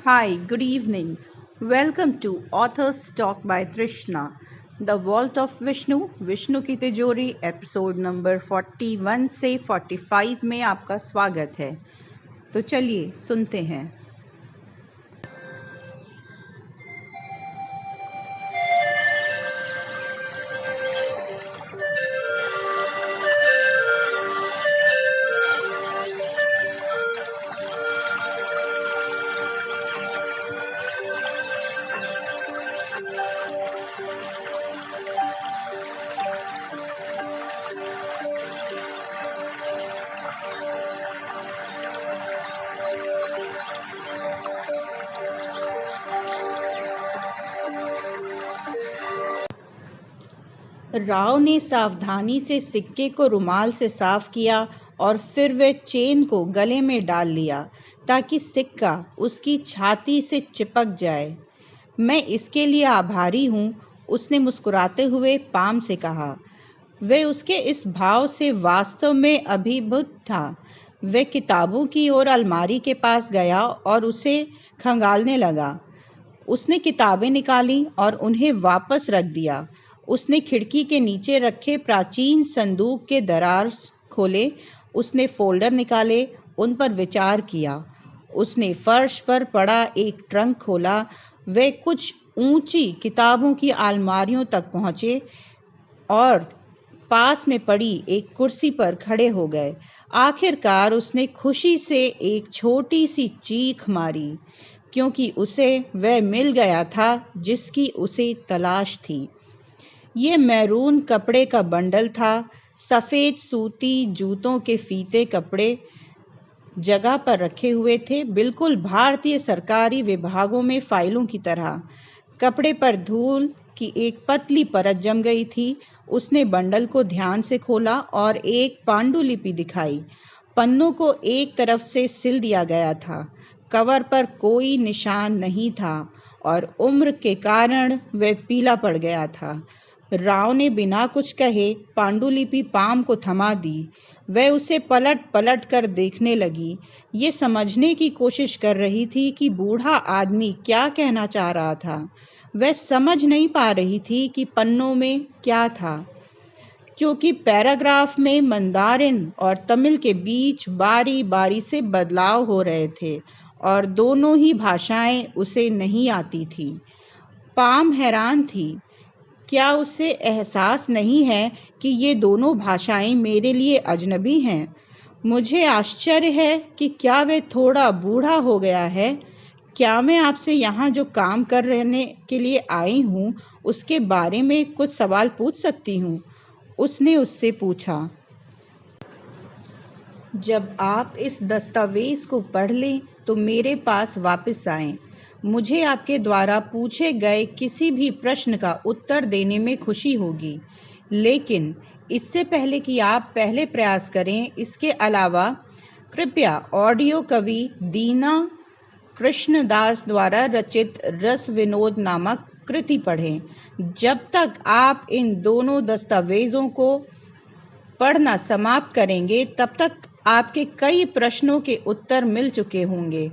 Hi, good evening. Welcome to Authors Talk by Trishna, The Vault of Vishnu, Vishnu की तिजोरी episode number 41 से 45 में आपका स्वागत है। तो चलिए सुनते हैं। राव ने सावधानी से सिक्के को रुमाल से साफ किया और फिर वह चेन को गले में डाल लिया ताकि सिक्का उसकी छाती से चिपक जाए। मैं इसके लिए आभारी हूँ, उसने मुस्कुराते हुए पाम से कहा। वह उसके इस भाव से वास्तव में अभिभूत था। वह किताबों की ओर अलमारी के पास गया और उसे खंगालने लगा। उसने किताबें निकाली और उन्हें वापस रख दिया। उसने खिड़की के नीचे रखे प्राचीन संदूक के दराज खोले। उसने फोल्डर निकाले, उन पर विचार किया। उसने फर्श पर पड़ा एक ट्रंक खोला। वे कुछ ऊंची किताबों की अलमारियों तक पहुंचे और पास में पड़ी एक कुर्सी पर खड़े हो गए। आखिरकार उसने खुशी से एक छोटी सी चीख मारी, क्योंकि उसे वह मिल गया था जिसकी उसे तलाश थी। ये मैरून कपड़े का बंडल था। सफ़ेद सूती जूतों के फीते कपड़े जगह पर रखे हुए थे, बिल्कुल भारतीय सरकारी विभागों में फाइलों की तरह। कपड़े पर धूल की एक पतली परत जम गई थी। उसने बंडल को ध्यान से खोला और एक पांडुलिपि दिखाई। पन्नों को एक तरफ से सिल दिया गया था। कवर पर कोई निशान नहीं था और उम्र के कारण वह पीला पड़ गया था। राव ने बिना कुछ कहे पांडुलिपि पाम को थमा दी। वह उसे पलट पलट कर देखने लगी। ये समझने की कोशिश कर रही थी कि बूढ़ा आदमी क्या कहना चाह रहा था। वह समझ नहीं पा रही थी कि पन्नों में क्या था, क्योंकि पैराग्राफ में मंदारिन और तमिल के बीच बारी बारी से बदलाव हो रहे थे और दोनों ही भाषाएं उसे नहीं आती थी। पाम हैरान थी। क्या उसे एहसास नहीं है कि ये दोनों भाषाएं मेरे लिए अजनबी हैं? मुझे आश्चर्य है कि क्या वह थोड़ा बूढ़ा हो गया है। क्या मैं आपसे यहाँ जो काम करने के लिए आई हूँ उसके बारे में कुछ सवाल पूछ सकती हूँ? उसने उससे पूछा। जब आप इस दस्तावेज को पढ़ लें तो मेरे पास वापस आएं। मुझे आपके द्वारा पूछे गए किसी भी प्रश्न का उत्तर देने में खुशी होगी, लेकिन इससे पहले कि आप पहले प्रयास करें, इसके अलावा कृपया ऑडियो कवि दीना कृष्णदास द्वारा रचित रस विनोद नामक कृति पढ़ें। जब तक आप इन दोनों दस्तावेजों को पढ़ना समाप्त करेंगे तब तक आपके कई प्रश्नों के उत्तर मिल चुके होंगे।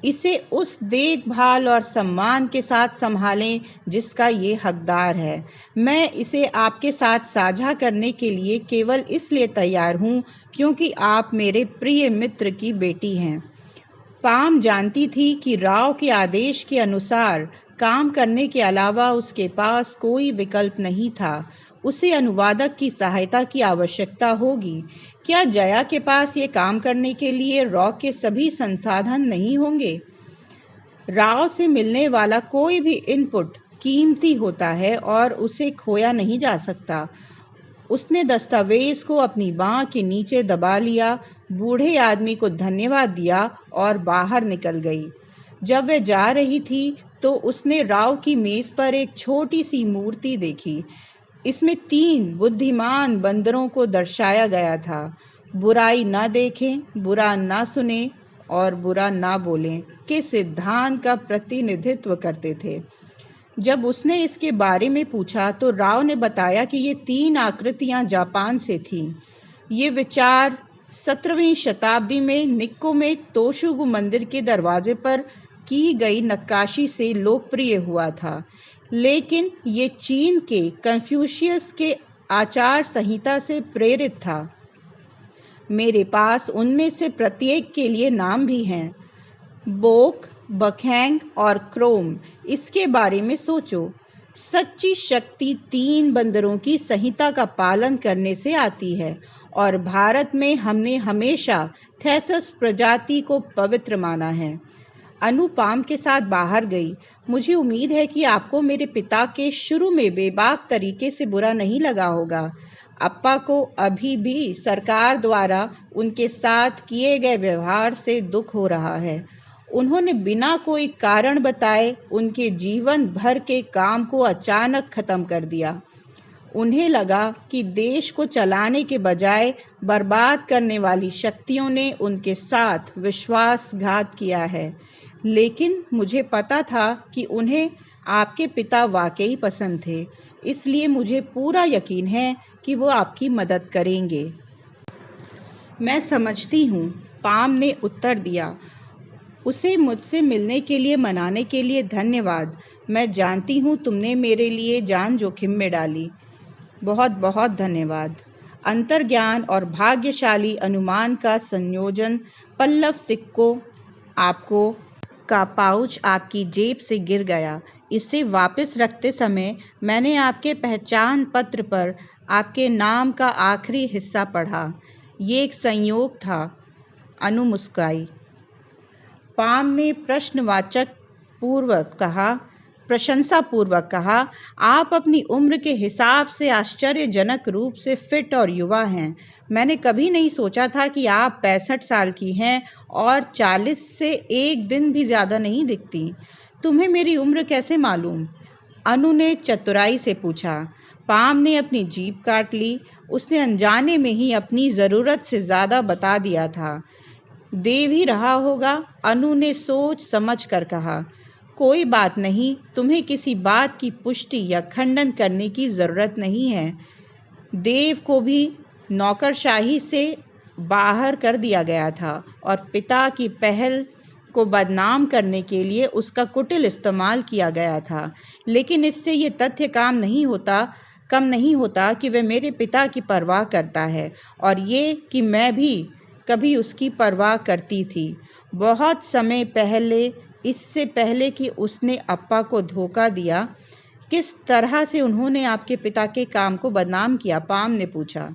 इसे उस देखभाल और सम्मान के साथ संभालें जिसका ये हकदार है। मैं इसे आपके साथ साझा करने के लिए केवल इसलिए तैयार हूँ क्योंकि आप मेरे प्रिय मित्र की बेटी हैं। पाम जानती थी कि राव के आदेश के अनुसार काम करने के अलावा उसके पास कोई विकल्प नहीं था। उसे अनुवादक की सहायता की आवश्यकता होगी। क्या जया के पास ये काम करने के लिए रॉ के सभी संसाधन नहीं होंगे? राव से मिलने वाला कोई भी इनपुट कीमती होता है और उसे खोया नहीं जा सकता। उसने दस्तावेज को अपनी बांह के नीचे दबा लिया, बूढ़े आदमी को धन्यवाद दिया और बाहर निकल गई। जब वह जा रही थी तो उसने राव की मेज पर एक छोटी सी मूर्ति देखी। इसमें 3 बुद्धिमान बंदरों को दर्शाया गया था। बुराई ना देखें, बुरा ना सुने और बुरा ना बोलें के सिद्धांत का प्रतिनिधित्व करते थे। जब उसने इसके बारे में पूछा तो राव ने बताया कि ये 3 आकृतियां जापान से थीं। ये विचार 17वीं शताब्दी में निक्को में तोशुगु मंदिर के दरवाजे पर की गई नक्काशी से लोकप्रिय हुआ था, लेकिन ये चीन के कन्फ्यूशियस के आचार संहिता से प्रेरित था। मेरे पास उनमें से प्रत्येक के लिए नाम भी हैं, बोक, बखैंग और क्रोम। इसके बारे में सोचो। सच्ची शक्ति 3 बंदरों की संहिता का पालन करने से आती है और भारत में हमने हमेशा थेसस प्रजाति को पवित्र माना है। अनु पाम के साथ बाहर गई। मुझे उम्मीद है कि आपको मेरे पिता के शुरू में बेबाक तरीके से बुरा नहीं लगा होगा। अप्पा को अभी भी सरकार द्वारा उनके साथ किए गए व्यवहार से दुख हो रहा है। उन्होंने बिना कोई कारण बताए उनके जीवन भर के काम को अचानक खत्म कर दिया। उन्हें लगा कि देश को चलाने के बजाय बर्बाद करने वाली शक्तियों ने उनके साथ विश्वासघात किया है, लेकिन मुझे पता था कि उन्हें आपके पिता वाकई पसंद थे, इसलिए मुझे पूरा यकीन है कि वो आपकी मदद करेंगे। मैं समझती हूँ, पाम ने उत्तर दिया। उसे मुझसे मिलने के लिए मनाने के लिए धन्यवाद। मैं जानती हूँ तुमने मेरे लिए जान जोखिम में डाली। बहुत बहुत धन्यवाद। अंतर्ज्ञान और भाग्यशाली अनुमान का संयोजन। पल्लव सिक्कों आपको का पाउच आपकी जेब से गिर गया। इसे वापस रखते समय मैंने आपके पहचान पत्र पर आपके नाम का आखिरी हिस्सा पढ़ा। ये एक संयोग था। अनु मुस्काई। पाम ने प्रशंसापूर्वक कहा, आप अपनी उम्र के हिसाब से आश्चर्यजनक रूप से फिट और युवा हैं। मैंने कभी नहीं सोचा था कि आप 65 साल की हैं और 40 से एक दिन भी ज़्यादा नहीं दिखती। तुम्हें मेरी उम्र कैसे मालूम? अनु ने चतुराई से पूछा। पाम ने अपनी जीभ काट ली। उसने अनजाने में ही अपनी ज़रूरत से ज़्यादा बता दिया था। देव ही रहा होगा, अनु ने सोच समझ कर कहा। कोई बात नहीं, तुम्हें किसी बात की पुष्टि या खंडन करने की ज़रूरत नहीं है। देव को भी नौकरशाही से बाहर कर दिया गया था और पिता की पहल को बदनाम करने के लिए उसका कुटिल इस्तेमाल किया गया था, लेकिन इससे ये तथ्य कम नहीं होता कि वह मेरे पिता की परवाह करता है और ये कि मैं भी कभी उसकी परवाह करती थी। बहुत समय पहले, इससे पहले कि उसने अप्पा को धोखा दिया, किस तरह से उन्होंने आपके पिता के काम को बदनाम किया? पाम ने पूछा।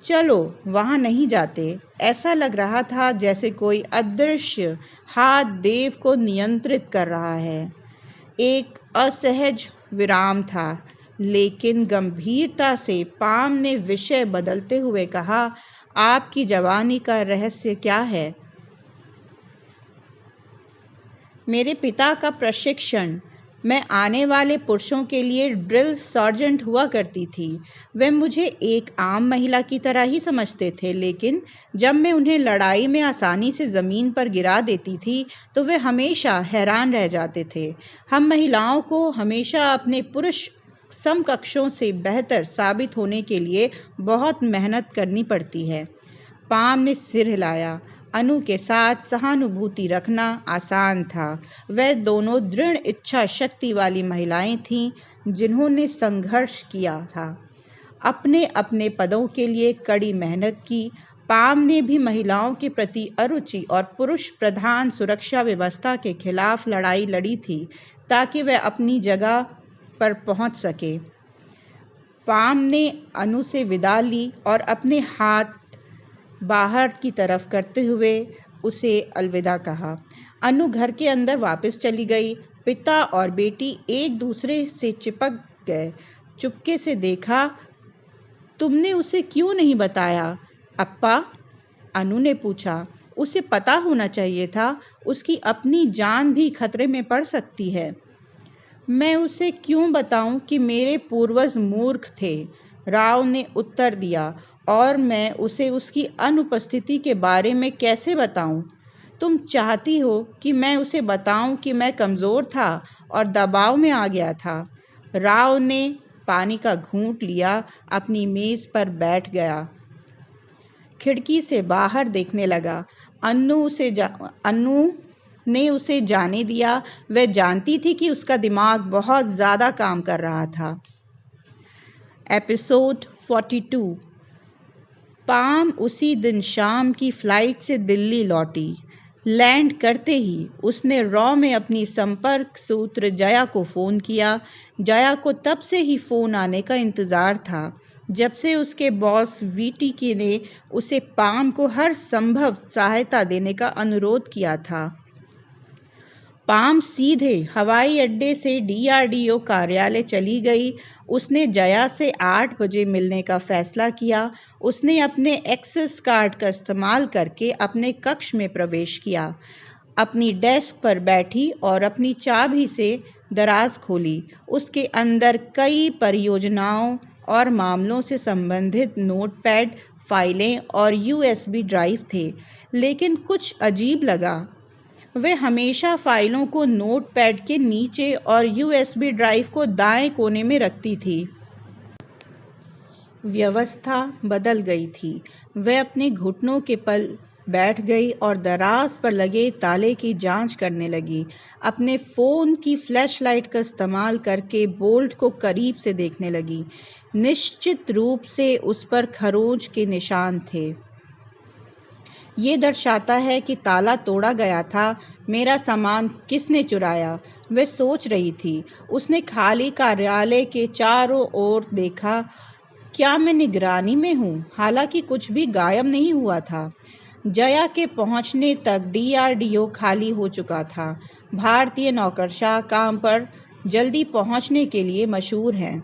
चलो वहाँ नहीं जाते। ऐसा लग रहा था जैसे कोई अदृश्य हाथ देव को नियंत्रित कर रहा है। एक असहज विराम था, लेकिन गंभीरता से पाम ने विषय बदलते हुए कहा, आपकी जवानी का रहस्य क्या है? मेरे पिता का प्रशिक्षण। मैं आने वाले पुरुषों के लिए ड्रिल सर्जेंट हुआ करती थी। वे मुझे एक आम महिला की तरह ही समझते थे, लेकिन जब मैं उन्हें लड़ाई में आसानी से ज़मीन पर गिरा देती थी तो वे हमेशा हैरान रह जाते थे। हम महिलाओं को हमेशा अपने पुरुष समकक्षों से बेहतर साबित होने के लिए बहुत मेहनत करनी पड़ती है। पाम ने सिर हिलाया। अनु के साथ सहानुभूति रखना आसान था। वह दोनों दृढ़ इच्छा शक्ति वाली महिलाएं थीं जिन्होंने संघर्ष किया था, अपने अपने पदों के लिए कड़ी मेहनत की। पाम ने भी महिलाओं के प्रति अरुचि और पुरुष प्रधान सुरक्षा व्यवस्था के खिलाफ लड़ाई लड़ी थी ताकि वह अपनी जगह पर पहुंच सके। पाम ने अनु से विदा ली और अपने हाथ बाहर की तरफ करते हुए उसे अलविदा कहा। अनु घर के अंदर वापस चली गई। पिता और बेटी एक दूसरे से चिपक गए। चुपके से देखा। तुमने उसे क्यों नहीं बताया, अप्पा? अनु ने पूछा। उसे पता होना चाहिए था, उसकी अपनी जान भी खतरे में पड़ सकती है। मैं उसे क्यों बताऊं कि मेरे पूर्वज मूर्ख थे, राव ने उत्तर दिया, और मैं उसे उसकी अनुपस्थिति के बारे में कैसे बताऊं? तुम चाहती हो कि मैं उसे बताऊं कि मैं कमज़ोर था और दबाव में आ गया था। राव ने पानी का घूंट लिया, अपनी मेज़ पर बैठ गया, खिड़की से बाहर देखने लगा। अनु ने उसे जाने दिया। वह जानती थी कि उसका दिमाग बहुत ज़्यादा काम कर रहा था। एपिसोड 42। पाम उसी दिन शाम की फ्लाइट से दिल्ली लौटी। लैंड करते ही उसने रॉ में अपनी संपर्क सूत्र जया को फ़ोन किया। जया को तब से ही फ़ोन आने का इंतज़ार था, जब से उसके बॉस वीटी ने उसे पाम को हर संभव सहायता देने का अनुरोध किया था। पाम सीधे हवाई अड्डे से डीआरडीओ कार्यालय चली गई। उसने जया से 8 बजे मिलने का फैसला किया। उसने अपने एक्सेस कार्ड का इस्तेमाल करके अपने कक्ष में प्रवेश किया, अपनी डेस्क पर बैठी और अपनी चाबी से दराज खोली। उसके अंदर कई परियोजनाओं और मामलों से संबंधित नोटपैड, फाइलें और यूएसबी ड्राइव थे, लेकिन कुछ अजीब लगा। वे हमेशा फाइलों को नोटपैड के नीचे और यूएसबी ड्राइव को दाएं कोने में रखती थी। व्यवस्था बदल गई थी। वह अपने घुटनों के बल बैठ गई और दराज पर लगे ताले की जांच करने लगी। अपने फ़ोन की फ्लैशलाइट का इस्तेमाल करके बोल्ट को करीब से देखने लगी। निश्चित रूप से उस पर खरोंच के निशान थे। ये दर्शाता है कि ताला तोड़ा गया था। मेरा सामान किसने चुराया? वह सोच रही थी। उसने खाली कार्यालय के चारों ओर देखा। क्या मैं निगरानी में हूँ? हालांकि कुछ भी गायब नहीं हुआ था। जया के पहुंचने तक डीआरडीओ खाली हो चुका था। भारतीय नौकरशाह काम पर जल्दी पहुंचने के लिए मशहूर हैं।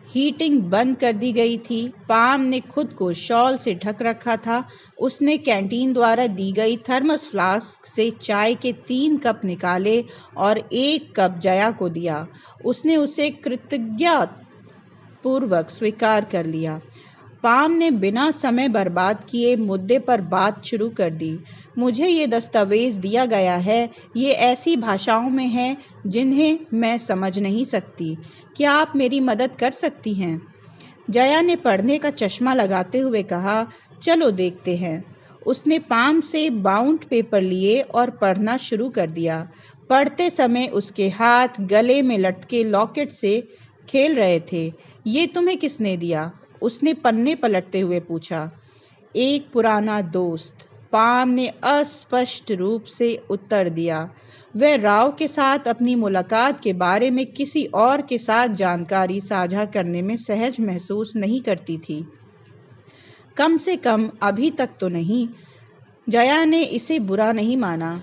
हीटिंग बंद कर दी गई थी। पाम ने खुद को शॉल से ढक रखा था। उसने कैंटीन द्वारा दी गई थर्मस फ्लास्क से चाय के 3 कप निकाले और 1 कप जया को दिया। उसने उसे कृतज्ञतापूर्वक स्वीकार कर लिया। पाम ने बिना समय बर्बाद किए मुद्दे पर बात शुरू कर दी। मुझे ये दस्तावेज दिया गया है। ये ऐसी भाषाओं में है जिन्हें मैं समझ नहीं सकती। क्या आप मेरी मदद कर सकती हैं? जया ने पढ़ने का चश्मा लगाते हुए कहा, चलो देखते हैं। उसने पाम से बाउंड पेपर लिए और पढ़ना शुरू कर दिया। पढ़ते समय उसके हाथ गले में लटके लॉकेट से खेल रहे थे। ये तुम्हें किसने दिया? उसने पन्ने पलटते हुए पूछा। एक पुराना दोस्त, पाम ने अस्पष्ट रूप से उत्तर दिया। वह राव के साथ अपनी मुलाकात के बारे में किसी और के साथ जानकारी साझा करने में सहज महसूस नहीं करती थी। कम से कम अभी तक तो नहीं। जया ने इसे बुरा नहीं माना।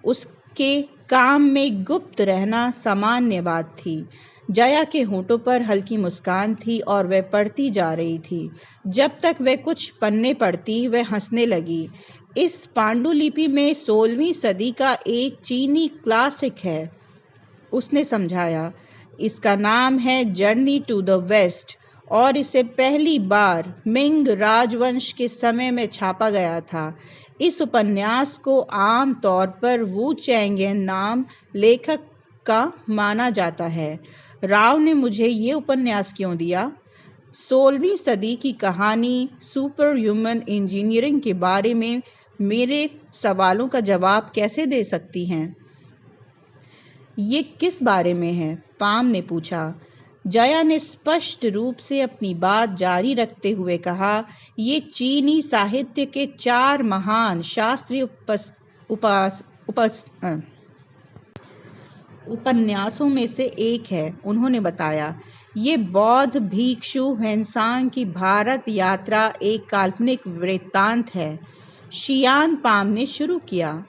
उसके काम में गुप्त रहना सामान्य बात थी। जया के होठों पर हल्की मुस्कान थी और वह पढ़ती जा रही थी। जब तक वह कुछ पन्ने पढ़ती, वह हंसने लगी। इस पांडुलिपि में 16वीं सदी का एक चीनी क्लासिक है, उसने समझाया। इसका नाम है जर्नी टू द वेस्ट और इसे पहली बार मिंग राजवंश के समय में छापा गया था। इस उपन्यास को आम तौर पर वू चैंगियन नाम लेखक का माना जाता है। राव ने मुझे ये उपन्यास क्यों दिया? 16वीं सदी की कहानी सुपर ह्यूमन इंजीनियरिंग के बारे में मेरे सवालों का जवाब कैसे दे सकती हैं? ये किस बारे में है? पाम ने पूछा। जया ने स्पष्ट रूप से अपनी बात जारी रखते हुए कहा, ये चीनी साहित्य के 4 महान शास्त्रीय उपन्यासों में से एक है, उन्होंने बताया। ये बौद्ध भिक्षु ह्वेनसांग की भारत यात्रा एक काल्पनिक वृत्तांत है। शियान पाम ने शुरू किया।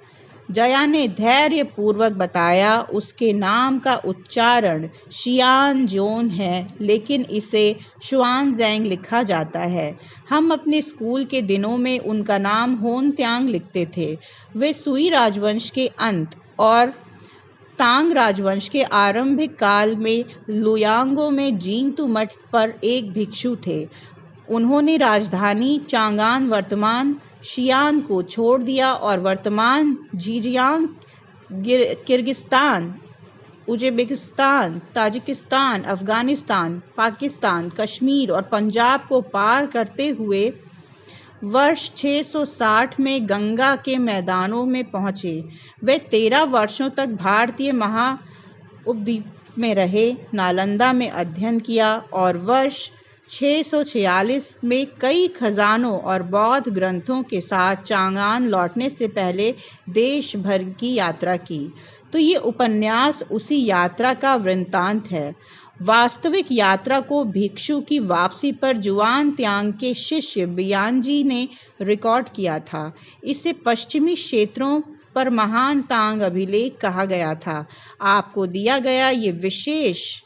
जया ने धैर्यपूर्वक बताया। उसके नाम का उच्चारण शियान जोन है, लेकिन इसे शुआनज़ैंग लिखा जाता है। हम अपने स्कूल के दिनों में उनका नाम होनत्यांग लिखते थे। वे सुई राजवंश के अंत और तांग राजवंश के आरंभिक काल में लुयांगो में जींगतू मठ पर एक भिक्षु थे। उन्होंने राजधानी चांगान वर्तमान शियान को छोड़ दिया और वर्तमान Xinjiang, Kyrgyzstan, Uzbekistan, Tajikistan, Afghanistan, Pakistan, Kashmir और पंजाब को पार करते हुए वर्ष 660 में गंगा के मैदानों में पहुंचे। वे 13 वर्षों तक भारतीय उपद्वीप में रहे, नालंदा में अध्ययन किया और वर्ष 646 में कई खजानों और बौद्ध ग्रंथों के साथ चांगान लौटने से पहले देश भर की यात्रा की। तो ये उपन्यास उसी यात्रा का वृत्तांत है। वास्तविक यात्रा को भिक्षु की वापसी पर जुआन त्सांग के शिष्य बियानजी ने रिकॉर्ड किया था। इसे पश्चिमी क्षेत्रों पर महान तांग अभिलेख कहा गया था। आपको दिया गया ये विशेष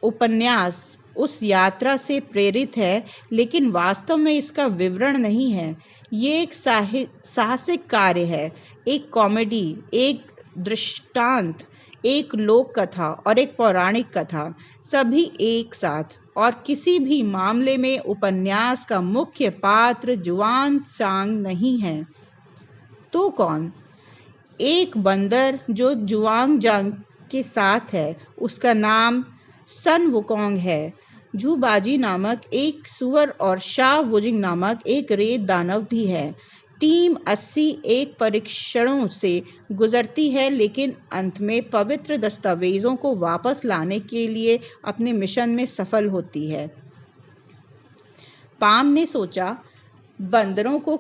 उपन्यास उस यात्रा से प्रेरित है, लेकिन वास्तव में इसका विवरण नहीं है। ये एक साहसिक कार्य है, एक कॉमेडी, एक दृष्टांत, एक लोक कथा और एक पौराणिक कथा, सभी एक साथ। और किसी भी मामले में उपन्यास का मुख्य पात्र जुआन त्सांग नहीं है। तो कौन? एक बंदर जो जुआनजांग के साथ है, उसका नाम सन वुकोंग है। झूबाजी नामक एक सुअर और शाह वुजिंग नामक एक रेत दानव भी है। टीम 81 परीक्षणों से गुजरती है, लेकिन अंत में पवित्र दस्तावेजों को वापस लाने के लिए अपने मिशन में सफल होती है। पाम ने सोचा, बंदरों को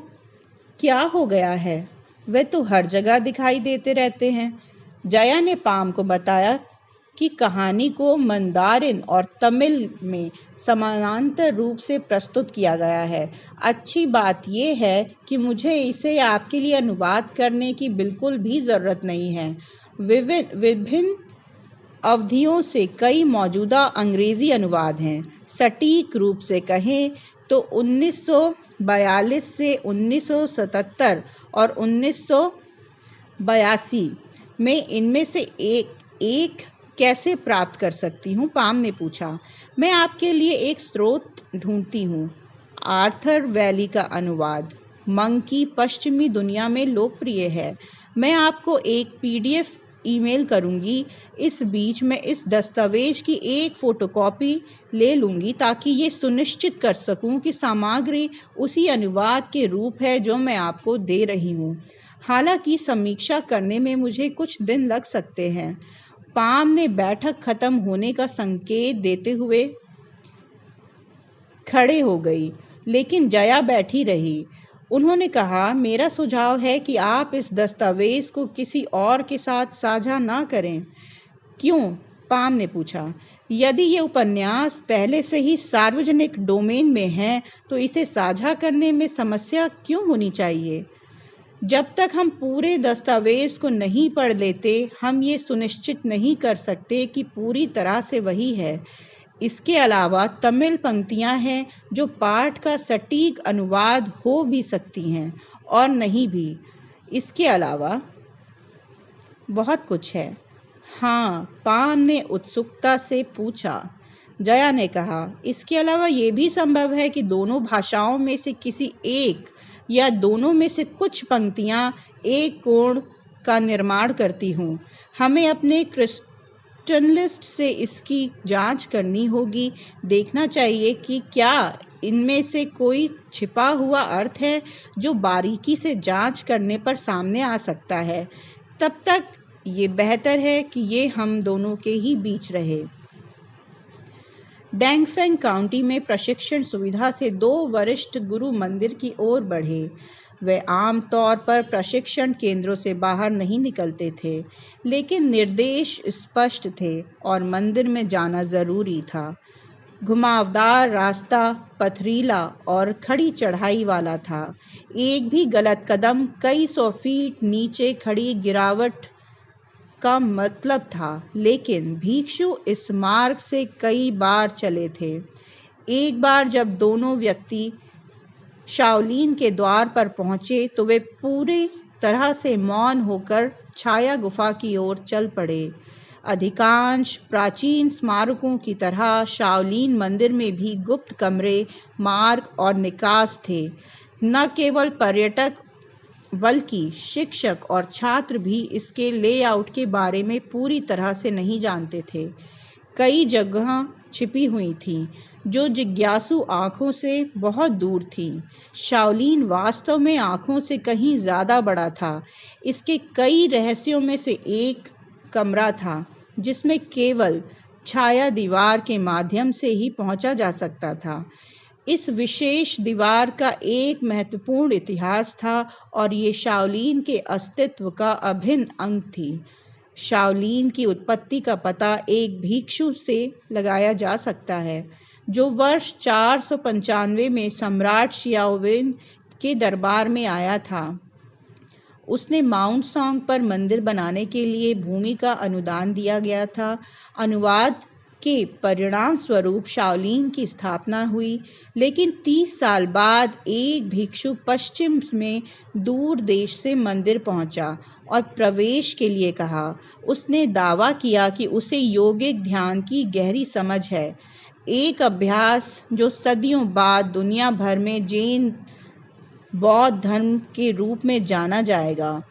क्या हो गया है? वे तो हर जगह दिखाई देते रहते हैं। जया ने पाम को बताया कि कहानी को मंदारिन और तमिल में समानांतर रूप से प्रस्तुत किया गया है। अच्छी बात यह है कि मुझे इसे आपके लिए अनुवाद करने की बिल्कुल भी ज़रूरत नहीं है। विभिन्न अवधियों से कई मौजूदा अंग्रेजी अनुवाद हैं। सटीक रूप से कहें तो 1942 से 1977 और 1982 में इनमें से एक कैसे प्राप्त कर सकती हूँ? पाम ने पूछा। मैं आपके लिए एक स्रोत ढूंढती हूँ। आर्थर वैली का अनुवाद मंकी पश्चिमी दुनिया में लोकप्रिय है। मैं आपको एक PDF ईमेल करूंगी। इस बीच मैं इस दस्तावेज की एक फोटोकॉपी ले लूंगी ताकि ये सुनिश्चित कर सकूं कि सामग्री उसी अनुवाद के रूप है जो मैं आपको दे रही हूँ। हालांकि समीक्षा करने में मुझे कुछ दिन लग सकते हैं। पाम ने बैठक खत्म होने का संकेत देते हुए खड़े हो गई, लेकिन जया बैठी रही। उन्होंने कहा, मेरा सुझाव है कि आप इस दस्तावेज को किसी और के साथ साझा ना करें। क्यों? पाम ने पूछा। यदि ये उपन्यास पहले से ही सार्वजनिक डोमेन में है तो इसे साझा करने में समस्या क्यों होनी चाहिए? जब तक हम पूरे दस्तावेज को नहीं पढ़ लेते, हम ये सुनिश्चित नहीं कर सकते कि पूरी तरह से वही है। इसके अलावा तमिल पंक्तियां हैं जो पाठ का सटीक अनुवाद हो भी सकती हैं और नहीं भी। इसके अलावा बहुत कुछ है। हाँ, पाम ने उत्सुकता से पूछा। जया ने कहा, इसके अलावा ये भी संभव है कि दोनों भाषाओं में से किसी एक या दोनों में से कुछ पंक्तियां एक कोण का निर्माण करती हूँ। हमें अपने क्रिस्टलिस्ट से इसकी जांच करनी होगी। देखना चाहिए कि क्या इनमें से कोई छिपा हुआ अर्थ है जो बारीकी से जांच करने पर सामने आ सकता है। तब तक ये बेहतर है कि ये हम दोनों के ही बीच रहे। डैंगफेंग काउंटी में प्रशिक्षण सुविधा से 2 वरिष्ठ गुरु मंदिर की ओर बढ़े। वे आम तौर पर प्रशिक्षण केंद्रों से बाहर नहीं निकलते थे, लेकिन निर्देश स्पष्ट थे और मंदिर में जाना जरूरी था। घुमावदार रास्ता पथरीला और खड़ी चढ़ाई वाला था। एक भी गलत कदम कई 100 फीट नीचे खड़ी गिरावट का मतलब था, लेकिन भिक्षु इस मार्ग से कई बार चले थे। एक बार जब दोनों व्यक्ति शाओलिन के द्वार पर पहुंचे तो वे पूरी तरह से मौन होकर छाया गुफा की ओर चल पड़े। अधिकांश प्राचीन स्मारकों की तरह शाओलिन मंदिर में भी गुप्त कमरे, मार्ग और निकास थे। न केवल पर्यटक बल्कि शिक्षक और छात्र भी इसके लेआउट के बारे में पूरी तरह से नहीं जानते थे। कई जगह छिपी हुई थीं, जो जिज्ञासु आंखों से बहुत दूर थी। शाओलिन वास्तव में आंखों से कहीं ज़्यादा बड़ा था। इसके कई रहस्यों में से एक कमरा था जिसमें केवल छाया दीवार के माध्यम से ही पहुंचा जा सकता था। इस विशेष दीवार का एक महत्वपूर्ण इतिहास था और ये शाओलिन के अस्तित्व का अभिन्न अंग थी। शाओलिन की उत्पत्ति का पता एक भिक्षु से लगाया जा सकता है जो वर्ष 495 में सम्राट शियाओविन के दरबार में आया था। उसने माउंट सॉन्ग पर मंदिर बनाने के लिए भूमि का अनुदान दिया गया था। अनुवाद के परिणाम स्वरूप शाओलिन की स्थापना हुई, लेकिन 30 साल बाद एक भिक्षु पश्चिम में दूर देश से मंदिर पहुंचा और प्रवेश के लिए कहा। उसने दावा किया कि उसे योगिक ध्यान की गहरी समझ है, एक अभ्यास जो सदियों बाद दुनिया भर में जैन बौद्ध धर्म के रूप में जाना जाएगा।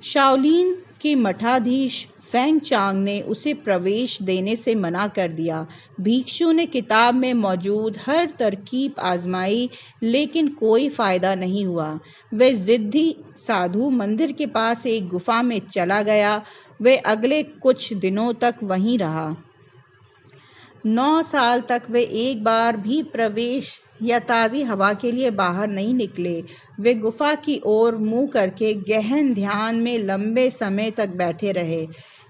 शाओलिन के मठाधीश फेंग चांग ने उसे प्रवेश देने से मना कर दिया। भिक्षु ने किताब में मौजूद हर तरकीब आजमाई, लेकिन कोई फायदा नहीं हुआ। वह जिद्दी साधु मंदिर के पास एक गुफा में चला गया। वह अगले कुछ दिनों तक वहीं रहा। 9 साल तक वे एक बार भी प्रवेश या ताज़ी हवा के लिए बाहर नहीं निकले। वे गुफा की ओर मुंह करके गहन ध्यान में लंबे समय तक बैठे रहे।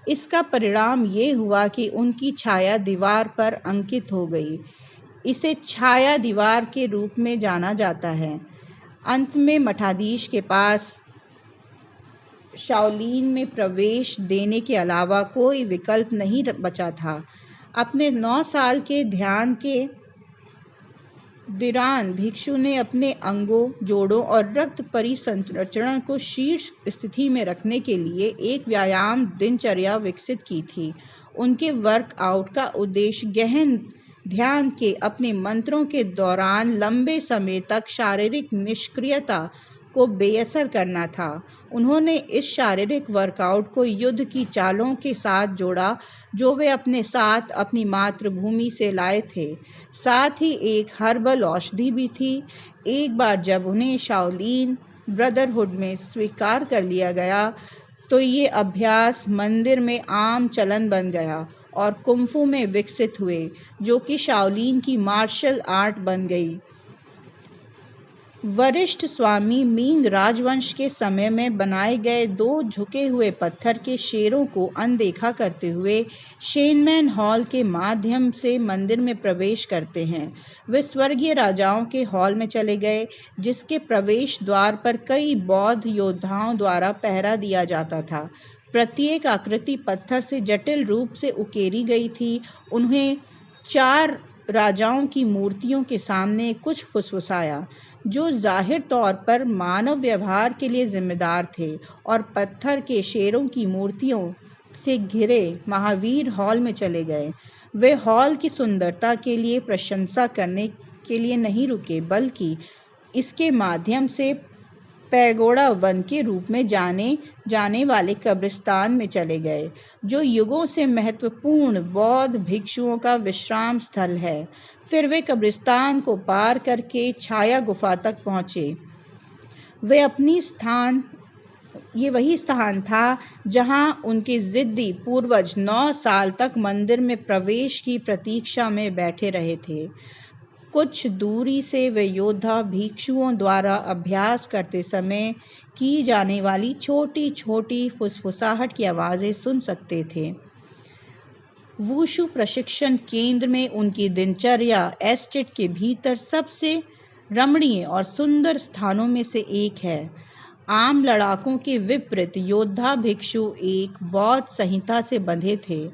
इसका परिणाम ये हुआ कि उनकी छाया दीवार पर अंकित हो गई। इसे छाया दीवार के रूप में जाना जाता है। अंत में मठाधीश के पास शाओलिन में प्रवेश देने के अलावा कोई विकल्प नहीं बचा था। अपने 9 साल के ध्यान के दौरान भिक्षु ने अपने अंगों, जोड़ों और रक्त परिसंचरण को शीर्ष स्थिति में रखने के लिए एक व्यायाम दिनचर्या विकसित की थी। उनके वर्कआउट का उद्देश्य गहन ध्यान के अपने मंत्रों के दौरान लंबे समय तक शारीरिक निष्क्रियता को बेअसर करना था। उन्होंने इस शारीरिक वर्कआउट को युद्ध की चालों के साथ जोड़ा जो वे अपने साथ अपनी मातृभूमि से लाए थे। साथ ही एक हर्बल औषधि भी थी। एक बार जब उन्हें शाओलिन ब्रदरहुड में स्वीकार कर लिया गया तो ये अभ्यास मंदिर में आम चलन बन गया और कुंफू में विकसित हुए, जो कि शाओलिन की मार्शल आर्ट बन गई। वरिष्ठ स्वामी मिंग राजवंश के समय में बनाए गए 2 झुके हुए पत्थर के शेरों को अनदेखा करते हुए शेनमैन हॉल के माध्यम से मंदिर में प्रवेश करते हैं। वे स्वर्गीय राजाओं के हॉल में चले गए, जिसके प्रवेश द्वार पर कई बौद्ध योद्धाओं द्वारा पहरा दिया जाता था। प्रत्येक आकृति पत्थर से जटिल रूप से उकेरी गई थी। उन्हें 4 राजाओं की मूर्तियों के सामने कुछ फुसफुसाया, जो जाहिर तौर पर मानव व्यवहार के लिए जिम्मेदार थे, और पत्थर के शेरों की मूर्तियों से घिरे महावीर हॉल में चले गए। वे हॉल की सुंदरता के लिए प्रशंसा करने के लिए नहीं रुके, बल्कि इसके माध्यम से पैगोडा वन के रूप में जाने वाले कब्रिस्तान में चले गए, जो युगों से महत्वपूर्ण बौद्ध भिक्षुओं का विश्राम स्थल है। फिर वे कब्रिस्तान को पार करके छाया गुफा तक पहुंचे। ये वही स्थान था जहां उनके जिद्दी पूर्वज 9 साल तक मंदिर में प्रवेश की प्रतीक्षा में बैठे रहे थे। कुछ दूरी से वे योद्धा भिक्षुओं द्वारा अभ्यास करते समय की जाने वाली छोटी छोटी फुसफुसाहट की आवाज़ें सुन सकते थे। वुशु प्रशिक्षण केंद्र में उनकी दिनचर्या एस्टेट के भीतर सबसे रमणीय और सुंदर स्थानों में से एक है। आम लड़ाकों के विपरीत योद्धा भिक्षु एक बौद्ध संहिता से बंधे थे,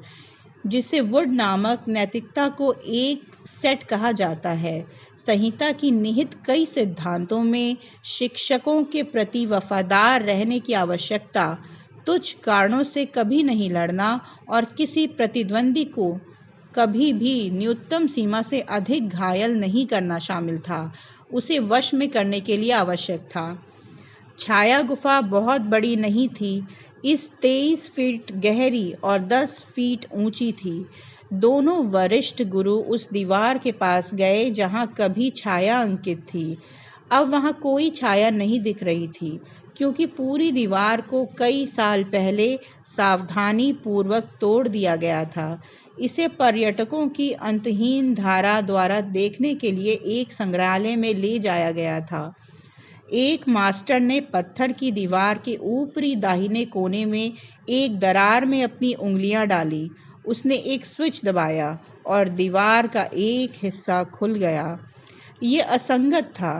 जिसे वुड नामक नैतिकता को एक सेट कहा जाता है। संहिता की निहित कई सिद्धांतों में शिक्षकों के प्रति वफादार रहने की आवश्यकता, तुच्छ कारणों से कभी नहीं लड़ना और किसी प्रतिद्वंदी को कभी भी न्यूनतम सीमा से अधिक घायल नहीं करना शामिल था, उसे वश में करने के लिए आवश्यक था। छाया गुफा बहुत बड़ी नहीं थी। इस 23 फीट गहरी और 10 फीट ऊंची थी। दोनों वरिष्ठ गुरु उस दीवार के पास गए जहां कभी छाया अंकित थी। अब वहां कोई छाया नहीं दिख रही थी, क्योंकि पूरी दीवार को कई साल पहले सावधानी पूर्वक तोड़ दिया गया था। इसे पर्यटकों की अंतहीन धारा द्वारा देखने के लिए एक संग्रहालय में ले जाया गया था। एक मास्टर ने पत्थर की दीवार के ऊपरी दाहिने कोने में एक दरार में अपनी उंगलियां डाली। उसने एक स्विच दबाया और दीवार का एक हिस्सा खुल गया। ये असंगत था।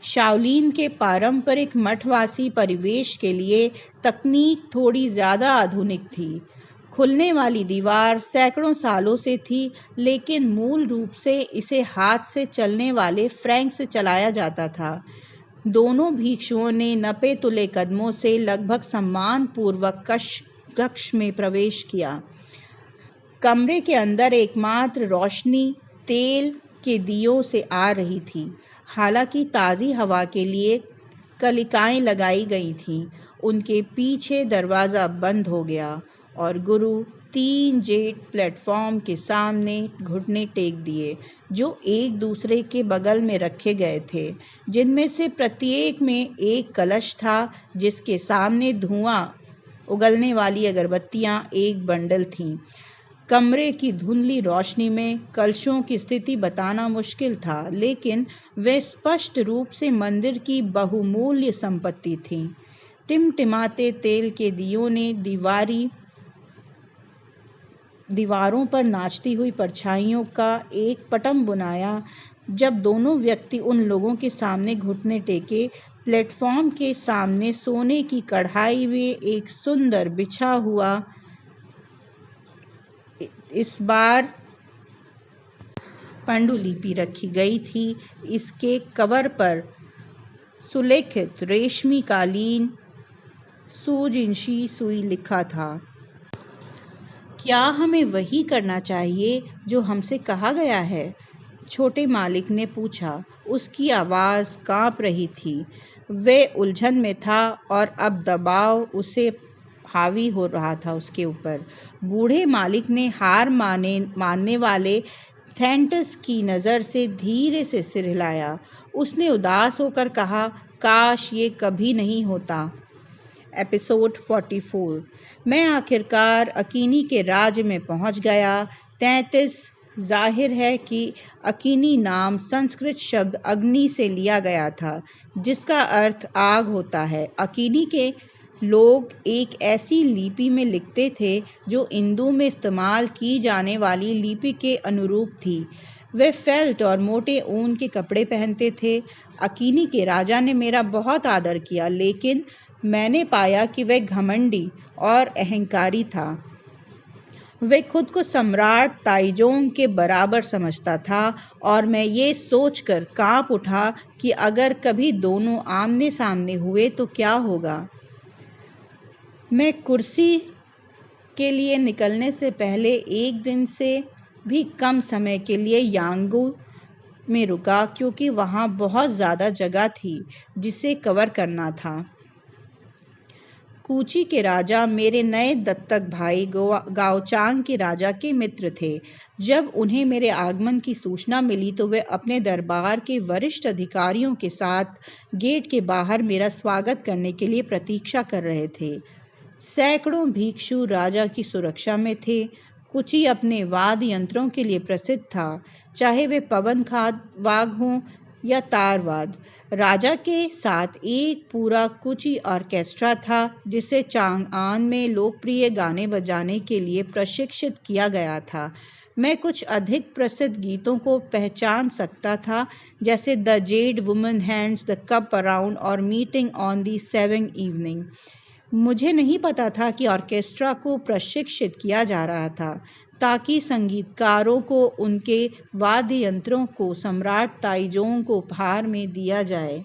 शाओलिन के पारंपरिक मठवासी परिवेश के लिए तकनीक थोड़ी ज़्यादा आधुनिक थी। खुलने वाली दीवार सैकड़ों सालों से थी, लेकिन मूल रूप से इसे हाथ से चलने वाले फ्रैंक से चलाया जाता था। दोनों भिक्षुओं ने नपे तुले कदमों से लगभग सम्मानपूर्वक कक्ष में प्रवेश किया। कमरे के अंदर एकमात्र रोशनी तेल के दियों से आ रही थी। हालांकि ताज़ी हवा के लिए कलिकाएं लगाई गई थीं। उनके पीछे दरवाज़ा बंद हो गया और गुरु 3 जेट प्लेटफॉर्म के सामने घुटने टेक दिए, जो एक दूसरे के बगल में रखे गए थे, जिनमें से प्रत्येक में एक कलश था, जिसके सामने धुआं उगलने वाली अगरबत्तियां एक बंडल थीं। कमरे की धुंधली रोशनी में कलशों की स्थिति बताना मुश्किल था, लेकिन वे स्पष्ट रूप से मंदिर की बहुमूल्य संपत्ति थीं। टिमटिमाते तेल के दियों ने दीवारों पर नाचती हुई परछाइयों का एक पटम बुनाया। जब दोनों व्यक्ति उन लोगों के सामने घुटने टेके, प्लेटफॉर्म के सामने सोने की कढ़ाई में एक सुंदर बिछा हुआ, इस बार पांडुलिपि रखी गई थी। इसके कवर पर सुलेखित रेशमी कालीन सूजिंशी सुई लिखा था। क्या हमें वही करना चाहिए जो हमसे कहा गया है? छोटे मालिक ने पूछा। उसकी आवाज़ कांप रही थी। वह उलझन में था और अब दबाव उसे हावी हो रहा था उसके ऊपर। बूढ़े मालिक ने हार मानने वाले थेंटस की नज़र से धीरे से सिर हिलाया। उसने उदास होकर कहा, काश ये कभी नहीं होता। एपिसोड 44। मैं आखिरकार अकीनी के राज्य में पहुंच गया। 33। जाहिर है कि अकीनी नाम संस्कृत शब्द अग्नि से लिया गया था, जिसका अर्थ आग होता है। अकीनी के लोग एक ऐसी लिपि में लिखते थे जो इंदु में इस्तेमाल की जाने वाली लिपि के अनुरूप थी। वे फेल्ट और मोटे ऊन के कपड़े पहनते थे। अकीनी के राजा ने मेरा बहुत आदर किया, लेकिन मैंने पाया कि वह घमंडी और अहंकारी था। वह खुद को सम्राट ताइजोंग के बराबर समझता था और मैं ये सोचकर कांप उठा कि अगर कभी दोनों आमने सामने हुए तो क्या होगा। मैं कुर्सी के लिए निकलने से पहले एक दिन से भी कम समय के लिए यांगू में रुका, क्योंकि वहाँ बहुत ज़्यादा जगह थी जिसे कवर करना था। कूची के राजा मेरे नए दत्तक भाई गाओचांग के राजा के मित्र थे। जब उन्हें मेरे आगमन की सूचना मिली तो वे अपने दरबार के वरिष्ठ अधिकारियों के साथ गेट के बाहर मेरा स्वागत करने के लिए प्रतीक्षा कर रहे थे। सैकड़ों भिक्षु राजा की सुरक्षा में थे। कुची अपने वाद्य यंत्रों के लिए प्रसिद्ध था, चाहे वे पवन वाद्य हों या तारवाद। राजा के साथ एक पूरा कुची ऑर्केस्ट्रा था, जिसे चांगआन में लोकप्रिय गाने बजाने के लिए प्रशिक्षित किया गया था। मैं कुछ अधिक प्रसिद्ध गीतों को पहचान सकता था, जैसे the Z woman hands the cup around और meeting on the 7th evening. मुझे नहीं पता था कि ऑर्केस्ट्रा को प्रशिक्षित किया जा रहा था ताकि संगीतकारों को उनके वाद्य यंत्रों को सम्राट ताइजोंग को उपहार में दिया जाए।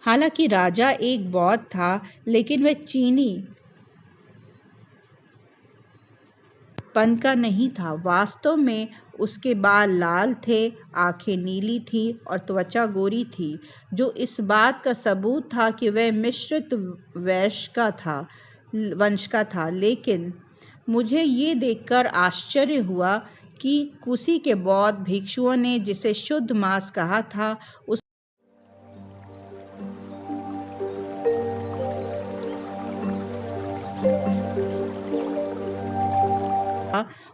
हालांकि राजा एक बौद्ध था, लेकिन वह चीनी पन का नहीं था। वास्तव में उसके बाल लाल थे, आंखें नीली थीं और त्वचा गोरी थी, जो इस बात का सबूत था कि वह मिश्रित वंश का था। लेकिन मुझे ये देखकर आश्चर्य हुआ कि कुशी के बौद्ध भिक्षुओं ने जिसे शुद्ध मांस कहा था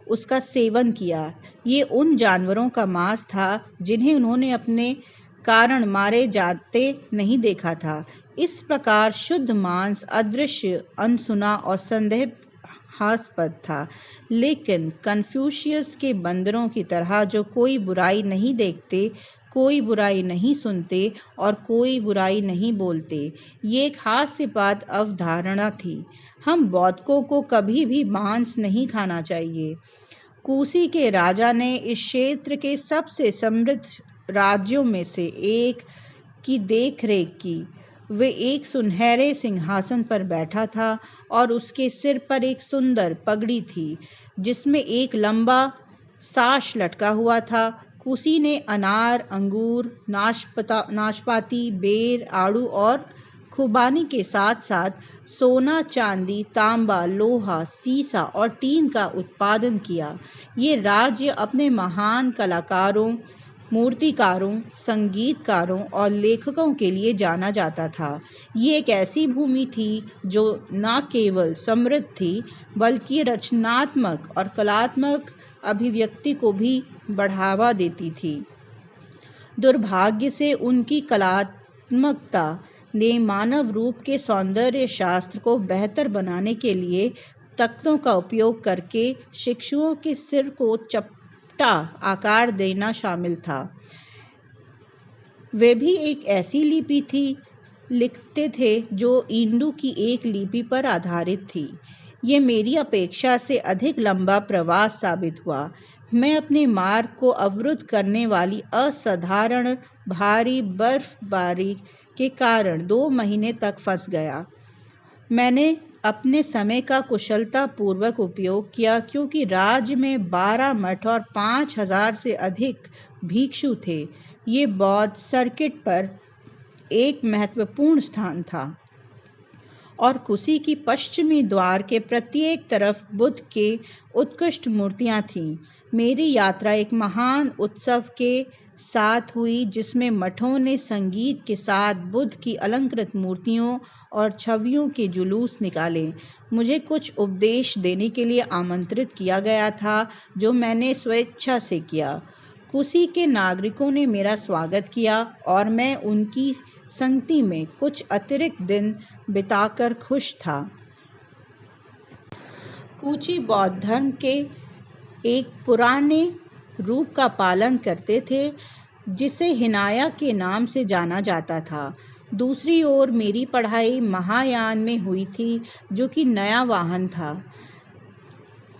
उसका सेवन किया। ये उन जानवरों का मांस था जिन्हें उन्होंने अपने कारण मारे जाते नहीं देखा था। इस प्रकार शुद्ध मांस अदृश्य, अनसुना और संदेहास्पद था, लेकिन कन्फ्यूशियस के बंदरों की तरह जो कोई बुराई नहीं देखते, कोई बुराई नहीं सुनते और कोई बुराई नहीं बोलते, ये एक हास्यास्पद अवधारणा थी। हम बौद्धों को कभी भी मांस नहीं खाना चाहिए। कुशी के राजा ने इस क्षेत्र के सबसे समृद्ध राज्यों में से एक की देखरेख की। वे एक सुनहरे सिंहासन पर बैठा था और उसके सिर पर एक सुंदर पगड़ी थी जिसमें एक लंबा साश लटका हुआ था। कुशी ने अनार, अंगूर, नाशपाती, बेर, आड़ू और खुबानी के साथ साथ सोना, चांदी, तांबा, लोहा, सीसा और टीन का उत्पादन किया। ये राज्य अपने महान कलाकारों, मूर्तिकारों, संगीतकारों और लेखकों के लिए जाना जाता था। ये एक ऐसी भूमि थी जो न केवल समृद्ध थी बल्कि रचनात्मक और कलात्मक अभिव्यक्ति को भी बढ़ावा देती थी। दुर्भाग्य से उनकी कलात्मकता ने मानव रूप के सौंदर्य शास्त्र को बेहतर बनाने के लिए तख्तों का उपयोग करके शिशुओं के सिर को चपटा आकार देना शामिल था। वे भी एक ऐसी लिपि थी लिखते थे जो इंडू की एक लिपि पर आधारित थी। ये मेरी अपेक्षा से अधिक लंबा प्रवास साबित हुआ। मैं अपने मार्ग को अवरुद्ध करने वाली असाधारण भारी बर्फबारी के कारण 2 महीने तक फंस गया। मैंने अपने समय का कुशलतापूर्वक उपयोग किया क्योंकि राज्य में 12 मठ और 5,000 से अधिक भिक्षु थे। ये बौद्ध सर्किट पर एक महत्वपूर्ण स्थान था और कुशी की पश्चिमी द्वार के प्रत्येक तरफ बुद्ध के उत्कृष्ट मूर्तियां थीं। मेरी यात्रा एक महान उत्सव के साथ हुई जिसमें मठों ने संगीत के साथ बुद्ध की अलंकृत मूर्तियों और छवियों के जुलूस निकाले। मुझे कुछ उपदेश देने के लिए आमंत्रित किया गया था जो मैंने स्वेच्छा से किया। कुशी के नागरिकों ने मेरा स्वागत किया और मैं उनकी संगति में कुछ अतिरिक्त दिन बिताकर खुश था। कुची बौद्ध धर्म के एक पुराने रूप का पालन करते थे जिसे हिनाया के नाम से जाना जाता था। दूसरी ओर मेरी पढ़ाई महायान में हुई थी जो कि नया वाहन था।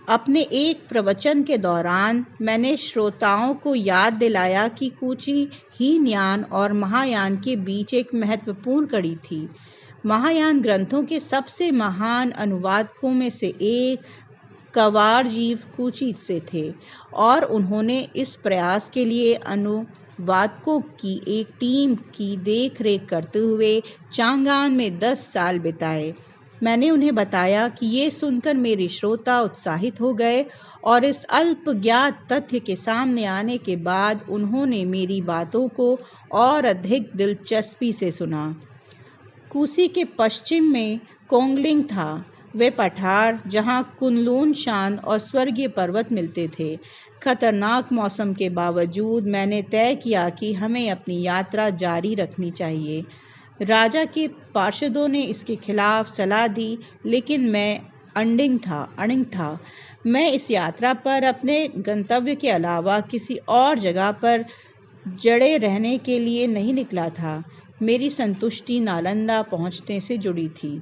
अपने एक प्रवचन के दौरान मैंने श्रोताओं को याद दिलाया कि कुची हीनयान और महायान के बीच एक महत्वपूर्ण कड़ी थी। महायान ग्रंथों के सबसे महान अनुवादकों में से एक कवारजीव कुची से थे और उन्होंने इस प्रयास के लिए अनुवादकों की एक टीम की देखरेख करते हुए चांगान में 10 साल बिताए। मैंने उन्हें बताया कि ये सुनकर मेरे श्रोता उत्साहित हो गए और इस अल्पज्ञात तथ्य के सामने आने के बाद उन्होंने मेरी बातों को और अधिक दिलचस्पी से सुना। कुशी के पश्चिम में कोंगलिंग था, वे पठार जहां कुनलुन शान और स्वर्गीय पर्वत मिलते थे। खतरनाक मौसम के बावजूद मैंने तय किया कि हमें अपनी यात्रा जारी रखनी चाहिए। राजा के पार्षदों ने इसके खिलाफ सलाह दी, लेकिन मैं अडिग था। मैं इस यात्रा पर अपने गंतव्य के अलावा किसी और जगह पर जड़े रहने के लिए नहीं निकला था। मेरी संतुष्टि नालंदा पहुंचने से जुड़ी थी।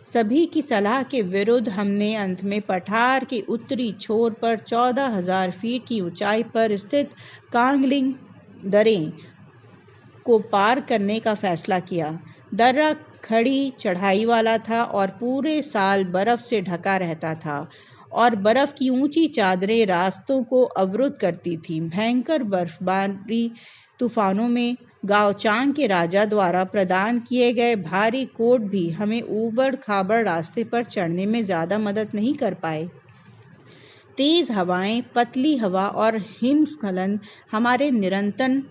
सभी की सलाह के विरुद्ध हमने अंत में पठार के उत्तरी छोर पर 14,000 फीट की ऊंचाई पर स्थित कांगलिंग दर्रे को पार करने का फैसला किया। दर्रा खड़ी चढ़ाई वाला था और पूरे साल बर्फ से ढका रहता था और बर्फ की ऊंची चादरें रास्तों को अवरुद्ध करती थीं। भयंकर बर्फबारी तूफानों में गाओचांग के राजा द्वारा प्रदान किए गए भारी कोट भी हमें ऊबड़ खाबड़ रास्ते पर चढ़ने में ज़्यादा मदद नहीं कर पाए। तेज हवाएं, पतली हवा और हिमस्खलन हमारे निरंतर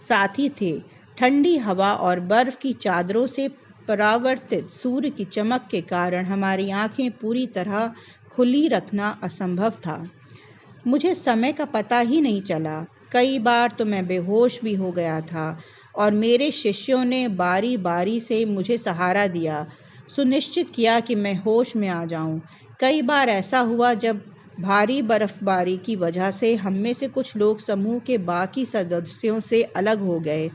साथी थे। ठंडी हवा और बर्फ की चादरों से परावर्तित सूर्य की चमक के कारण हमारी आंखें पूरी तरह खुली रखना असंभव था। मुझे समय का पता ही नहीं चला। कई बार तो मैं बेहोश भी हो गया था और मेरे शिष्यों ने बारी बारी से मुझे सहारा दिया, सुनिश्चित किया कि मैं होश में आ जाऊं। कई बार ऐसा हुआ जब भारी बर्फबारी की वजह से हम में से कुछ लोग समूह के बाकी सदस्यों से अलग हो गए।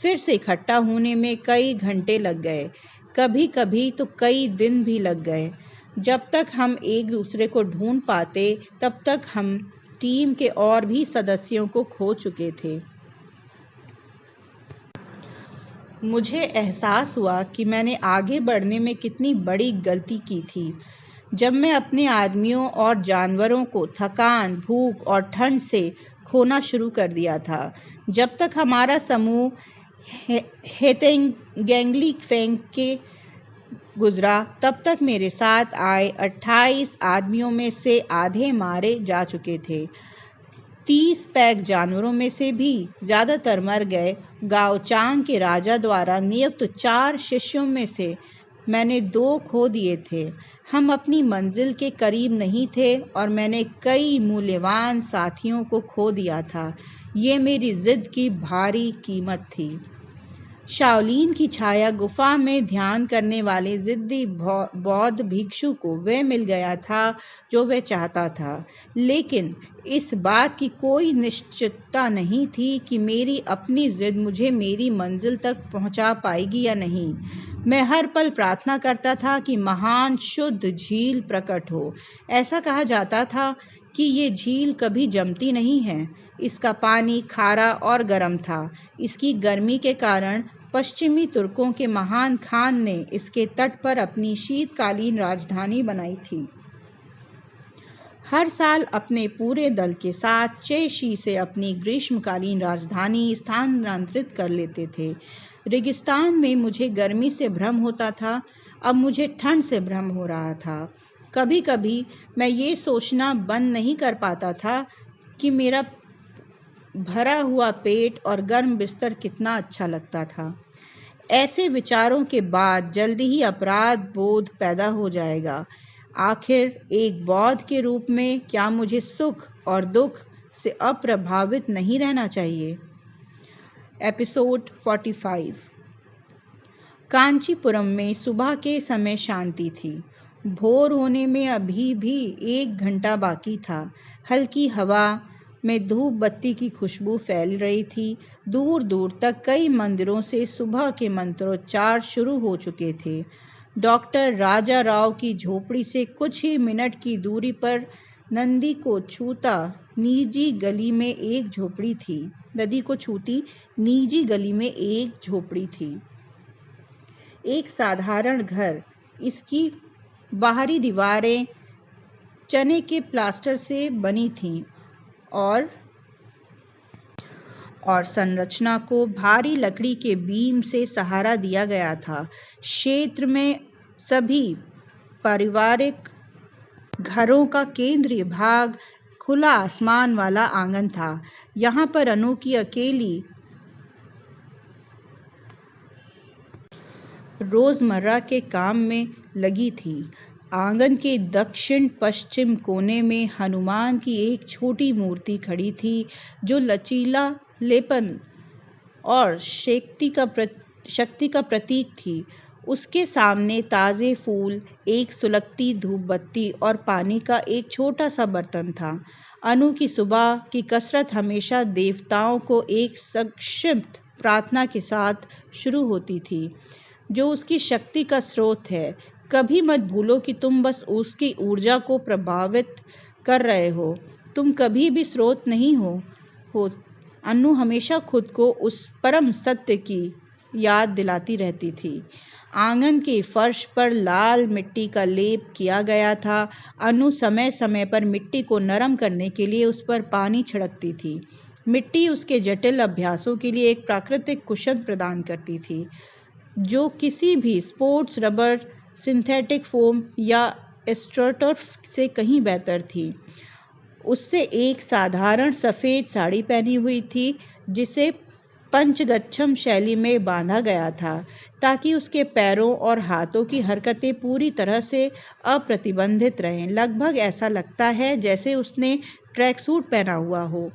फिर से इकट्ठा होने में कई घंटे लग गए, कभी कभी तो कई दिन भी लग गए। जब तक हम एक दूसरे को ढूंढ पाते, तब तक हम टीम के और भी सदस्यों को खो चुके थे। मुझे एहसास हुआ कि मैंने आगे बढ़ने में कितनी बड़ी गलती की थी। जब मैं अपने आदमियों और जानवरों को थकान, भूख और ठंड से खोना शुरू कर दिया था। जब तक हमारा समूह हेतेंगेंगली फेंग के गुजरा, तब तक मेरे साथ आए 28 आदमियों में से आधे मारे जा चुके थे। 30 पैक जानवरों में से भी ज़्यादातर मर गए। गाओचांग के राजा द्वारा नियुक्त 4 शिष्यों में से मैंने 2 खो दिए थे। हम अपनी मंजिल के करीब नहीं थे और मैंने कई मूल्यवान साथियों को खो दिया था। ये मेरी जिद की भारी कीमत थी। शाओलिन की छाया गुफा में ध्यान करने वाले जिद्दी बौद्ध भिक्षु को वह मिल गया था जो वह चाहता था, लेकिन इस बात की कोई निश्चितता नहीं थी कि मेरी अपनी जिद मुझे मेरी मंजिल तक पहुंचा पाएगी या नहीं। मैं हर पल प्रार्थना करता था कि महान शुद्ध झील प्रकट हो। ऐसा कहा जाता था कि ये झील कभी जमती नहीं है। इसका पानी खारा और गर्म था। इसकी गर्मी के कारण पश्चिमी तुर्कों के महान खान ने इसके तट पर अपनी शीतकालीन राजधानी बनाई थी। हर साल अपने पूरे दल के साथ चेशी से अपनी ग्रीष्मकालीन राजधानी स्थानांतरित कर लेते थे। रेगिस्तान में मुझे गर्मी से भ्रम होता था, अब मुझे ठंड से भ्रम हो रहा था। कभी कभी मैं ये सोचना बंद नहीं कर पाता था कि मेरा भरा हुआ पेट और गर्म बिस्तर कितना अच्छा लगता था। ऐसे विचारों के बाद जल्दी ही अपराध बोध पैदा हो जाएगा। आखिर एक बौद्ध के रूप में क्या मुझे सुख और दुख से अप्रभावित नहीं रहना चाहिए? एपिसोड 45। कांचीपुरम में सुबह के समय शांति थी। भोर होने में अभी भी 1 घंटा बाकी था। हल्की हवा में धूप बत्ती की खुशबू फैल रही थी। दूर दूर तक कई मंदिरों से सुबह के मंत्रोच्चार शुरू हो चुके थे। डॉक्टर राजा राव की झोपड़ी से कुछ ही मिनट की दूरी पर नदी को छूती निजी गली में एक झोपड़ी थी। एक साधारण घर। इसकी बाहरी दीवारें चने के प्लास्टर से बनी थीं और संरचना को भारी लकड़ी के बीम से सहारा दिया गया था। क्षेत्र में सभी पारिवारिक घरों का केंद्रीय भाग खुला आसमान वाला आंगन था। यहाँ पर अनु की अकेली रोजमर्रा के काम में लगी थी। आंगन के दक्षिण पश्चिम कोने में हनुमान की एक छोटी मूर्ति खड़ी थी जो लचीलापन और शक्ति का प्रतीक थी। उसके सामने ताज़े फूल, एक सुलगती धूपबत्ती और पानी का एक छोटा सा बर्तन था। अनु की सुबह की कसरत हमेशा देवताओं को एक संक्षिप्त प्रार्थना के साथ शुरू होती थी, जो उसकी शक्ति का स्रोत है। कभी मत भूलो कि तुम बस उसकी ऊर्जा को प्रभावित कर रहे हो, तुम कभी भी स्रोत नहीं हो। अनु हमेशा खुद को उस परम सत्य की याद दिलाती रहती थी। आंगन के फर्श पर लाल मिट्टी का लेप किया गया था। अनु समय समय पर मिट्टी को नरम करने के लिए उस पर पानी छिड़कती थी। मिट्टी उसके जटिल अभ्यासों के लिए एक प्राकृतिक कुशन प्रदान करती थी, जो किसी भी स्पोर्ट्स रबर, सिंथेटिक फोम या एस्ट्रोटर्फ से कहीं बेहतर थी। उससे एक साधारण सफ़ेद साड़ी पहनी हुई थी जिसे पंचगच्छम शैली में बांधा गया था ताकि उसके पैरों और हाथों की हरकतें पूरी तरह से अप्रतिबंधित रहें। लगभग ऐसा लगता है जैसे उसने ट्रैक सूट पहना हुआ हो।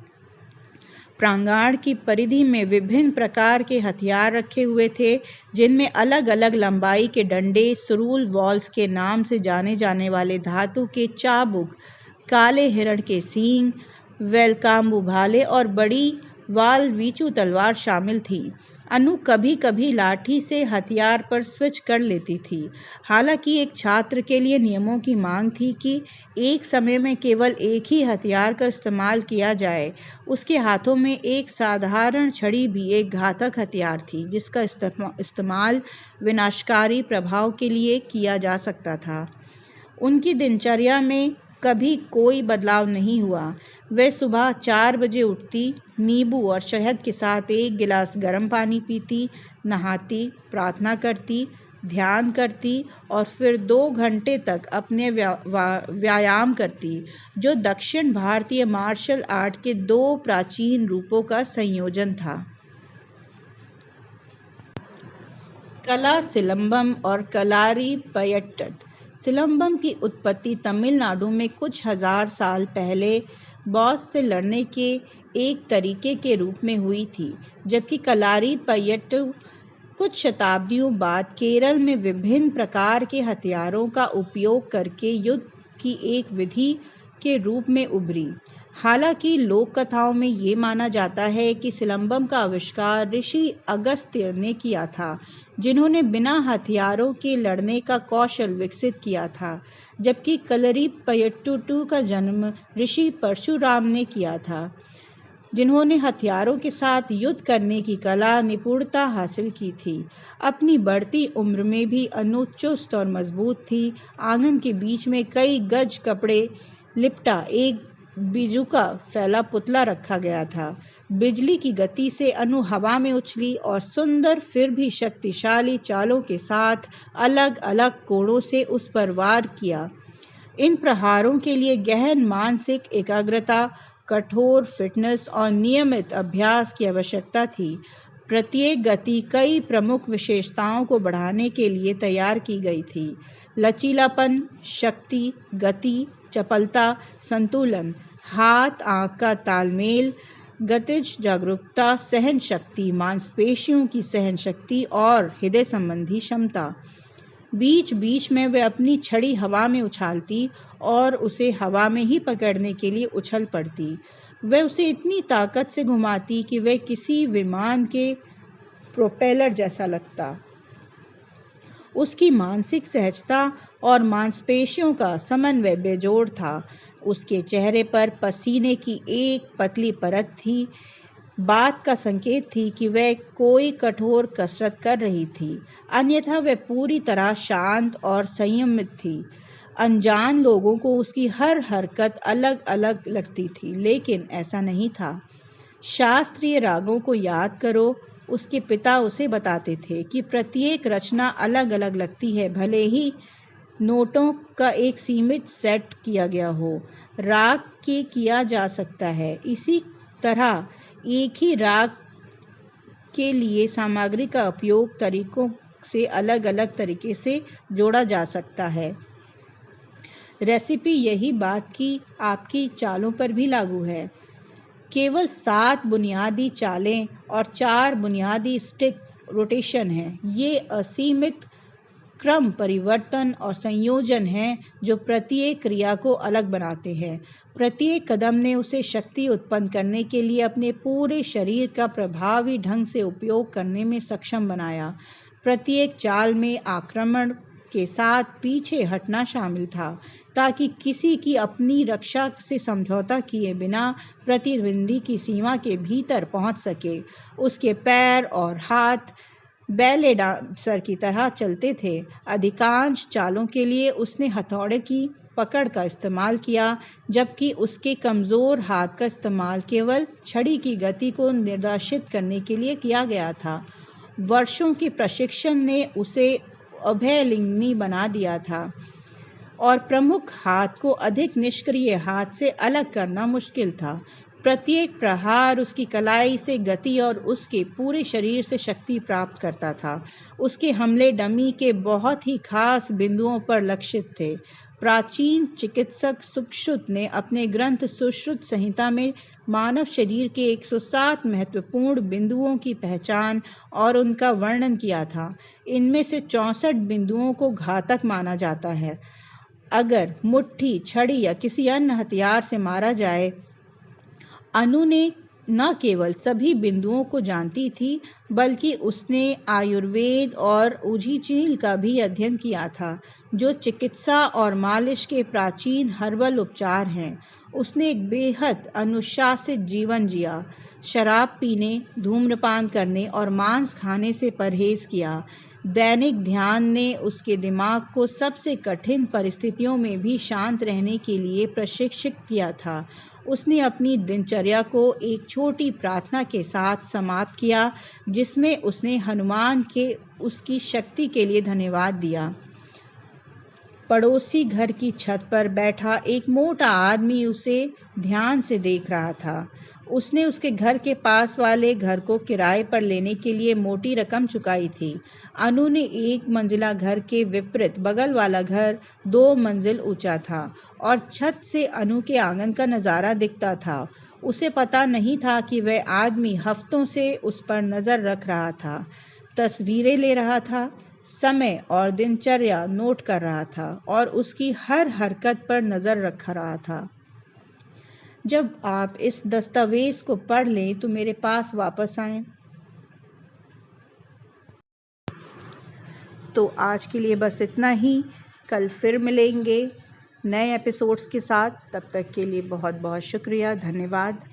प्रांगण की परिधि में विभिन्न प्रकार के हथियार रखे हुए थे, जिनमें अलग-अलग लंबाई के डंडे, सुरूल वॉल्स के नाम से जाने जाने वाले धातु के चाबुक, काले हिरण के सींग, वेलकाम्बू भाले और बड़ी वाल-वीचू तलवार शामिल थी। अनु कभी-कभी लाठी से हथियार पर स्विच कर लेती थी। हालांकि एक छात्र के लिए नियमों की मांग थी कि एक समय में केवल एक ही हथियार का इस्तेमाल किया जाए। उसके हाथों में एक साधारण छड़ी भी एक घातक हथियार थी, जिसका इस्तेमाल विनाशकारी प्रभाव के लिए किया जा सकता था। उनकी दिनचर्या में कभी कोई बदलाव नहीं हुआ। वह सुबह 4 बजे उठती, नींबू और शहद के साथ 1 गिलास गर्म पानी पीती, नहाती, प्रार्थना करती, ध्यान करती और फिर 2 घंटे तक अपने व्यायाम करती, जो दक्षिण भारतीय मार्शल आर्ट के 2 प्राचीन रूपों का संयोजन था। कला सिलंबम और कलारी पयट्टन। सिलंबम की उत्पत्ति तमिलनाडु में कुछ हजार साल पहले बॉस से लड़ने के एक तरीके के रूप में हुई थी, जबकि कलारी पयट्टु कुछ शताब्दियों बाद केरल में विभिन्न प्रकार के हथियारों का उपयोग करके युद्ध की एक विधि के रूप में उभरी। हालांकि लोक कथाओं में ये माना जाता है कि सिलंबम का आविष्कार ऋषि अगस्त्य ने किया था, जिन्होंने बिना हथियारों के लड़ने का कौशल विकसित किया था, जबकि कलरी पयट्टु का जन्म ऋषि परशुराम ने किया था, जिन्होंने हथियारों के साथ युद्ध करने की कला निपुणता हासिल की थी। अपनी बढ़ती उम्र में भी अनु चुस्त और मजबूत थी। आंगन के बीच में कई गज कपड़े लिपटा एक बिजुका फैला पुतला रखा गया था। बिजली की गति से अनु हवा में उछली और सुंदर फिर भी शक्तिशाली चालों के साथ अलग-अलग कोणों से उस पर वार किया। इन प्रहारों के लिए गहन मानसिक एकाग्रता, कठोर फिटनेस और नियमित अभ्यास की आवश्यकता थी। प्रत्येक गति कई प्रमुख विशेषताओं को बढ़ाने के लिए तैयार की गई थी: लचीलापन, शक्ति, गति, चपलता, संतुलन, हाथ-आंख का तालमेल, गतिज जागरूकता, सहन शक्ति, मांसपेशियों की सहन शक्ति और हृदय संबंधी क्षमता। बीच बीच में वह अपनी छड़ी हवा में उछालती और उसे हवा में ही पकड़ने के लिए उछल पड़ती। वह उसे इतनी ताकत से घुमाती कि वह किसी विमान के प्रोपेलर जैसा लगता। उसकी मानसिक सहजता और मांसपेशियों का समन्वय बेजोड़ था। उसके चेहरे पर पसीने की एक पतली परत थी, बात का संकेत थी कि वह कोई कठोर कसरत कर रही थी, अन्यथा वह पूरी तरह शांत और संयमित थी। अनजान लोगों को उसकी हर हरकत अलग-अलग लगती थी, लेकिन ऐसा नहीं था। शास्त्रीय रागों को याद करो, उसके पिता उसे बताते थे कि प्रत्येक रचना अलग-अलग लगती है, भले ही नोटों का एक सीमित सेट किया गया हो। राग के किया जा सकता है। इसी तरह एक ही राग के लिए सामग्री का उपयोग तरीकों से अलग-अलग तरीके से जोड़ा जा सकता है। रेसिपी यही बात की आपकी चालों पर भी लागू है। केवल 7 बुनियादी चालें और 4 बुनियादी स्टिक रोटेशन हैं। ये असीमित क्रम परिवर्तन और संयोजन हैं जो प्रत्येक क्रिया को अलग बनाते हैं। प्रत्येक कदम ने उसे शक्ति उत्पन्न करने के लिए अपने पूरे शरीर का प्रभावी ढंग से उपयोग करने में सक्षम बनाया। प्रत्येक चाल में आक्रमण के साथ पीछे हटना शामिल था, ताकि किसी की अपनी रक्षा से समझौता किए बिना प्रतिद्वंदी की सीमा के भीतर पहुंच सके। उसके पैर और हाथ बैले डांसर की तरह चलते थे। अधिकांश चालों के लिए उसने हथौड़े की पकड़ का इस्तेमाल किया, जबकि उसके कमज़ोर हाथ का इस्तेमाल केवल छड़ी की गति को निर्देशित करने के लिए किया गया था। वर्षों के प्रशिक्षण ने उसे अभयलिंगी बना दिया था। और प्रमुख हाथ को अधिक निष्क्रिय हाथ से अलग करना मुश्किल था। प्रत्येक प्रहार उसकी कलाई से गति और उसके पूरे शरीर से शक्ति प्राप्त करता था। उसके हमले डमी के बहुत ही खास बिंदुओं पर लक्षित थे। प्राचीन चिकित्सक सुश्रुत ने अपने ग्रंथ सुश्रुत संहिता में मानव शरीर के 107 महत्वपूर्ण बिंदुओं की पहचान और उनका वर्णन किया था। इनमें से 64 बिंदुओं को घातक माना जाता है। अगर मुट्ठी, छड़ी या किसी अन्य हथियार से मारा जाए। अनु ने न केवल सभी बिंदुओं को जानती थी, बल्कि उसने आयुर्वेद और उजीचील का भी अध्ययन किया था, जो चिकित्सा और मालिश के प्राचीन हर्बल उपचार हैं। उसने एक बेहद अनुशासित जीवन जिया, शराब पीने, धूम्रपान करने और मांस खाने से परहेज किया। दैनिक ध्यान ने उसके दिमाग को सबसे कठिन परिस्थितियों में भी शांत रहने के लिए प्रशिक्षित किया था। उसने अपनी दिनचर्या को एक छोटी प्रार्थना के साथ समाप्त किया, जिसमें उसने हनुमान के उसकी शक्ति के लिए धन्यवाद दिया। पड़ोसी घर की छत पर बैठा एक मोटा आदमी उसे ध्यान से देख रहा था। उसने उसके घर के पास वाले घर को किराए पर लेने के लिए मोटी रकम चुकाई थी। अनु ने एक मंजिला घर के विपरीत बगल वाला घर 2 मंजिल ऊंचा था और छत से अनु के आंगन का नज़ारा दिखता था। उसे पता नहीं था कि वह आदमी हफ्तों से उस पर नज़र रख रहा था, तस्वीरें ले रहा था, समय और दिनचर्या नोट कर रहा था और उसकी हर हरकत पर नज़र रख रहा था। जब आप इस दस्तावेज को पढ़ लें तो मेरे पास वापस आएं। तो आज के लिए बस इतना ही। कल फिर मिलेंगे नए एपिसोड्स के साथ। तब तक के लिए बहुत बहुत शुक्रिया, धन्यवाद।